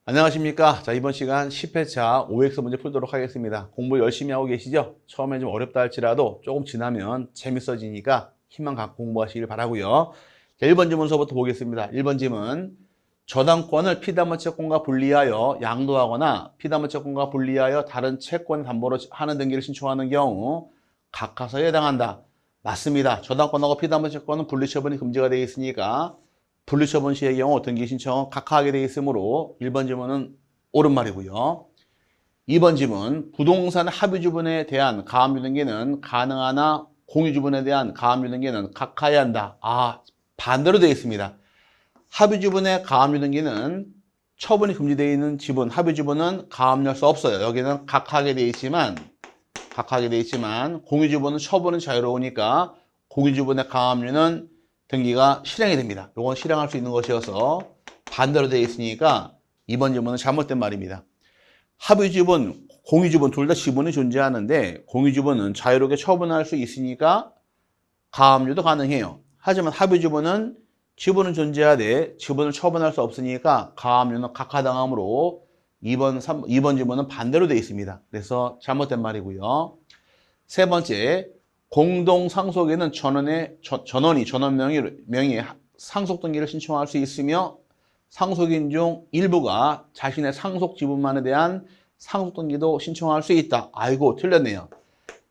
안녕하십니까. 자, 이번 시간 10회차 OX 문제 풀도록 하겠습니다. 공부 열심히 하고 계시죠? 처음엔 좀 어렵다 할지라도 조금 지나면 재밌어지니까 힘만 갖고 공부하시길 바라고요. 자, 1번 지문서부터 보겠습니다. 1번 지문. 저당권을 피담보 채권과 분리하여 양도하거나 피담보 채권과 분리하여 다른 채권 담보로 하는 등기를 신청하는 경우 각하서에 해당한다. 맞습니다. 저당권하고 피담보 채권은 분리처분이 금지가 되어 있으니까 분리처분 시의 경우 등기 신청은 각하하게 되어 있으므로 1번 지문은 옳은 말이고요. 2번 지문, 부동산 합의주분에 대한 가압류 등기는 가능하나 공유주분에 대한 가압류 등기는 각하해야 한다. 반대로 되어 있습니다. 합의주분의 가압류 등기는 처분이 금지되어 있는 지분, 합의주분은 가압류할 수 없어요. 여기는 각하하게 되어 있지만 공유주분은 처분은 자유로우니까 공유주분의 가압류는 등기가 실행이 됩니다. 이건 실행할 수 있는 것이어서 반대로 되어 있으니까 2번 지문은 잘못된 말입니다. 합의지분, 공유지분 둘 다 지분이 존재하는데 공유지분은 자유롭게 처분할 수 있으니까 가압류도 가능해요. 하지만 합의지분은 지분은 존재하되 지분을 처분할 수 없으니까 가압류는 각하당하므로 2번 지문은 반대로 되어 있습니다. 그래서 잘못된 말이고요. 세 번째, 공동 상속에는 전원 명의의 상속 등기를 신청할 수 있으며 상속인 중 일부가 자신의 상속 지분만에 대한 상속 등기도 신청할 수 있다. 아이고, 틀렸네요.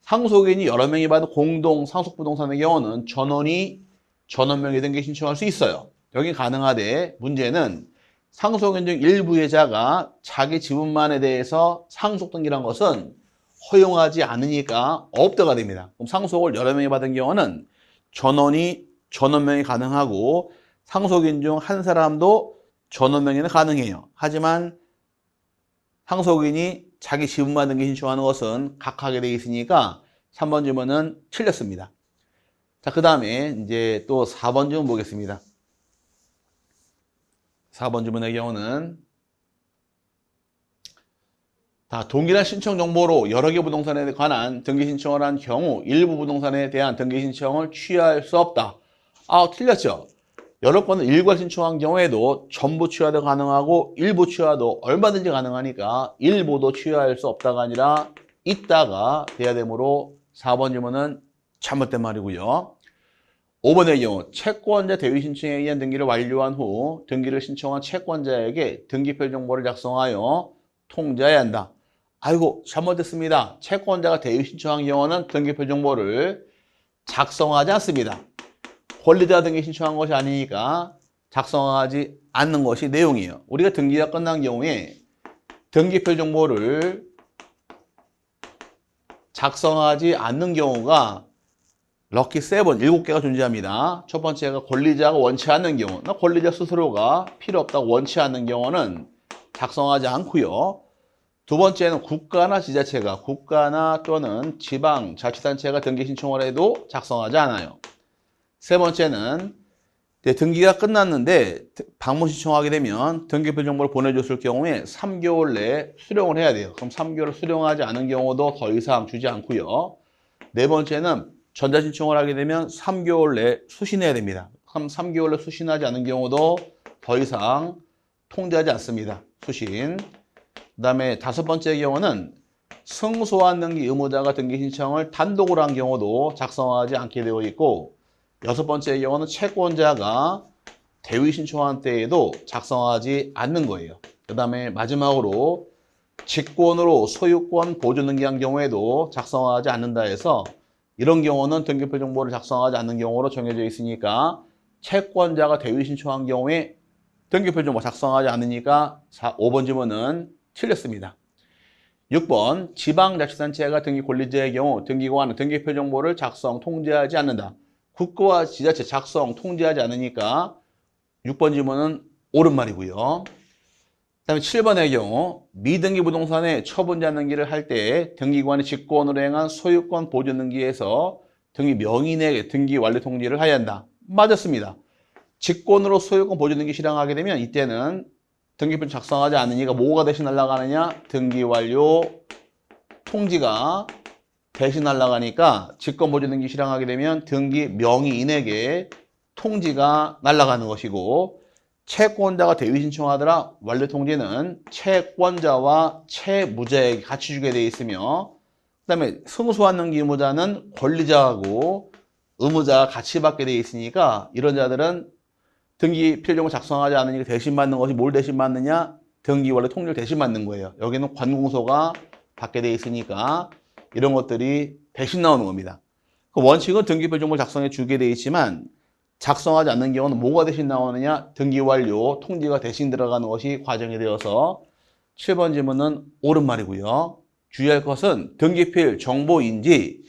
상속인이 여러 명이 받은 공동 상속 부동산의 경우는 전원 명의 등기 신청할 수 있어요. 여기 가능하되 문제는 상속인 중 일부의 자가 자기 지분만에 대해서 상속 등기란 것은 허용하지 않으니까 없다가 됩니다. 그럼 상속을 여러 명이 받은 경우는 전원명이 가능하고 상속인 중 한 사람도 전원명의는 가능해요. 하지만 상속인이 자기 지분만 등기 신청하는 것은 각하게 되어 있으니까 3번 질문은 틀렸습니다. 자, 그 다음에 이제 또 4번 질문 보겠습니다. 4번 질문의 경우는 동일한 신청 정보로 여러 개 부동산에 관한 등기 신청을 한 경우 일부 부동산에 대한 등기 신청을 취하할 수 없다. 틀렸죠? 여러 건을 일괄 신청한 경우에도 전부 취하도 가능하고 일부 취하도 얼마든지 가능하니까 일부도 취하할 수 없다가 아니라 있다가 돼야 되므로 4번 질문은 잘못된 말이고요. 5번의 경우 채권자 대위 신청에 의한 등기를 완료한 후 등기를 신청한 채권자에게 등기표 정보를 작성하여 통지해야 한다. 아이고, 잘못됐습니다. 채권자가 대위 신청한 경우는 등기표 정보를 작성하지 않습니다. 권리자 등기 신청한 것이 아니니까 작성하지 않는 것이 내용이에요. 우리가 등기가 끝난 경우에 등기표 정보를 작성하지 않는 경우가 럭키 7, 7개가 존재합니다. 첫 번째가 권리자가 원치 않는 경우, 권리자 스스로가 필요 없다고 원치 않는 경우는 작성하지 않고요. 두 번째는 국가나 지자체가, 국가나 또는 지방자치단체가 등기 신청을 해도 작성하지 않아요. 세 번째는 등기가 끝났는데 방문 신청하게 되면 등기표 정보를 보내줬을 경우에 3개월 내에 수령을 해야 돼요. 그럼 3개월 수령하지 않은 경우도 더 이상 주지 않고요. 네 번째는 전자신청을 하게 되면 3개월 내에 수신해야 됩니다. 그럼 3개월 내에 수신하지 않은 경우도 더 이상 통지하지 않습니다. 수신. 그 다음에 다섯 번째 경우는 승소한 등기 의무자가 등기 신청을 단독으로 한 경우도 작성하지 않게 되어 있고, 여섯 번째 경우는 채권자가 대위 신청한 때에도 작성하지 않는 거예요. 그 다음에 마지막으로 직권으로 소유권 보존 등기한 경우에도 작성하지 않는다 해서 이런 경우는 등기표 정보를 작성하지 않는 경우로 정해져 있으니까 채권자가 대위 신청한 경우에 등기표 정보 작성하지 않으니까 5번 질문은 틀렸습니다. 6번 지방자치단체가 등기 권리자의 경우 등기관은 등기표 정보를 작성, 통지하지 않는다. 국가와 지자체 작성, 통지하지 않으니까 6번 질문은 옳은 말이고요. 그 다음에 7번의 경우 미등기 부동산에 처분자 등기를 할 때 등기관이 직권으로 행한 소유권 보존 등기에서 등기 명인에게 등기 완료 통지를 해야 한다. 맞았습니다. 직권으로 소유권 보존 등기 실행하게 되면 이때는 등기표 작성하지 않으니까 뭐가 대신 날아가느냐? 등기 완료 통지가 대신 날아가니까 직권 보존 등기 실행하게 되면 등기 명의인에게 통지가 날아가는 것이고, 채권자가 대위 신청하더라. 완료 통지는 채권자와 채무자에게 같이 주게 돼 있으며, 그 다음에 승소한 등기 의무자는 권리자하고 의무자가 같이 받게 돼 있으니까 이런 자들은 등기 필정을 작성하지 않으니까 대신 받는 것이 뭘 대신 받느냐? 등기 원래 통지를 대신 받는 거예요. 여기는 관공서가 받게 돼 있으니까 이런 것들이 대신 나오는 겁니다. 그 원칙은 등기 필정을 작성해 주게 돼 있지만 작성하지 않는 경우는 뭐가 대신 나오느냐? 등기 완료, 통지가 대신 들어가는 것이 과정이 되어서 7번 질문은 옳은 말이고요. 주의할 것은 등기필 정보인지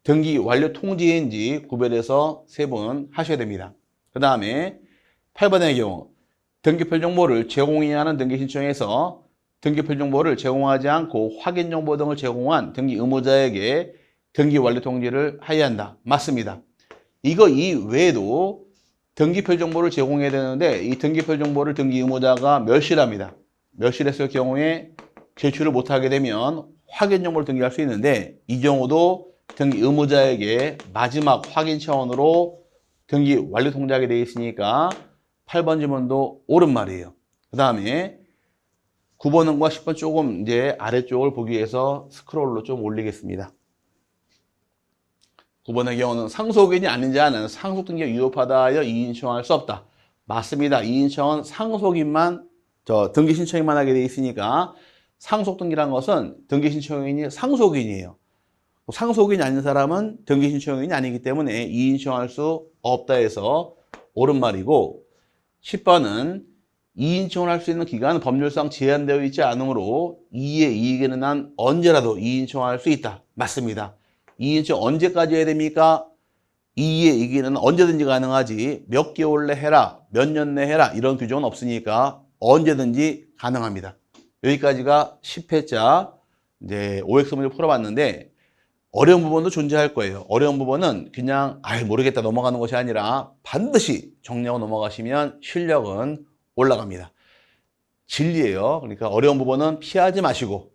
등기 완료 통지인지 구별해서 세 번 하셔야 됩니다. 그 다음에 8번의 경우 등기필 정보를 제공해야 하는 등기 신청에서 등기필 정보를 제공하지 않고 확인 정보 등을 제공한 등기 의무자에게 등기 완료 통지를 하여야 한다. 맞습니다. 이거 이외에도 등기필 정보를 제공해야 되는데 이 등기필 정보를 등기 의무자가 멸실합니다. 멸실했을 경우에 제출을 못하게 되면 확인 정보를 등기할 수 있는데 이 경우도 등기 의무자에게 마지막 확인 차원으로 등기 완료 통지하게 되어 있으니까 8번 질문도 옳은 말이에요. 그 다음에 9번과 10번 조금 이제 아래쪽을 보기 위해서 스크롤로 좀 올리겠습니다. 9번의 경우는 상속인이 아닌 자는 상속 등기가 위법하다 하여 이의 신청할 수 없다. 맞습니다. 이의 신청은 상속인만 등기 신청인만 하게 되어 있으니까 상속 등기란 것은 등기 신청인이 상속인이에요. 상속인이 아닌 사람은 등기 신청인이 아니기 때문에 이의 신청할 수 없다 해서 옳은 말이고 10번은 이의 신청을 할 수 있는 기간은 법률상 제한되어 있지 않으므로 이의 이익에는 한 언제라도 이의 신청할 수 있다. 맞습니다. 이의 신청 언제까지 해야 됩니까? 이의 이익에는 언제든지 가능하지 몇 개월 내 해라, 몇 년 내 해라 이런 규정은 없으니까 언제든지 가능합니다. 여기까지가 10회차 이제 OX 문제 풀어봤는데 어려운 부분도 존재할 거예요. 어려운 부분은 그냥 모르겠다 넘어가는 것이 아니라 반드시 정리하고 넘어가시면 실력은 올라갑니다. 진리예요. 그러니까 어려운 부분은 피하지 마시고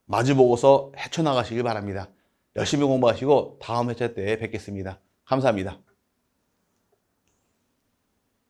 마주보고서 헤쳐나가시길 바랍니다. 열심히 공부하시고 다음 회차 때 뵙겠습니다. 감사합니다.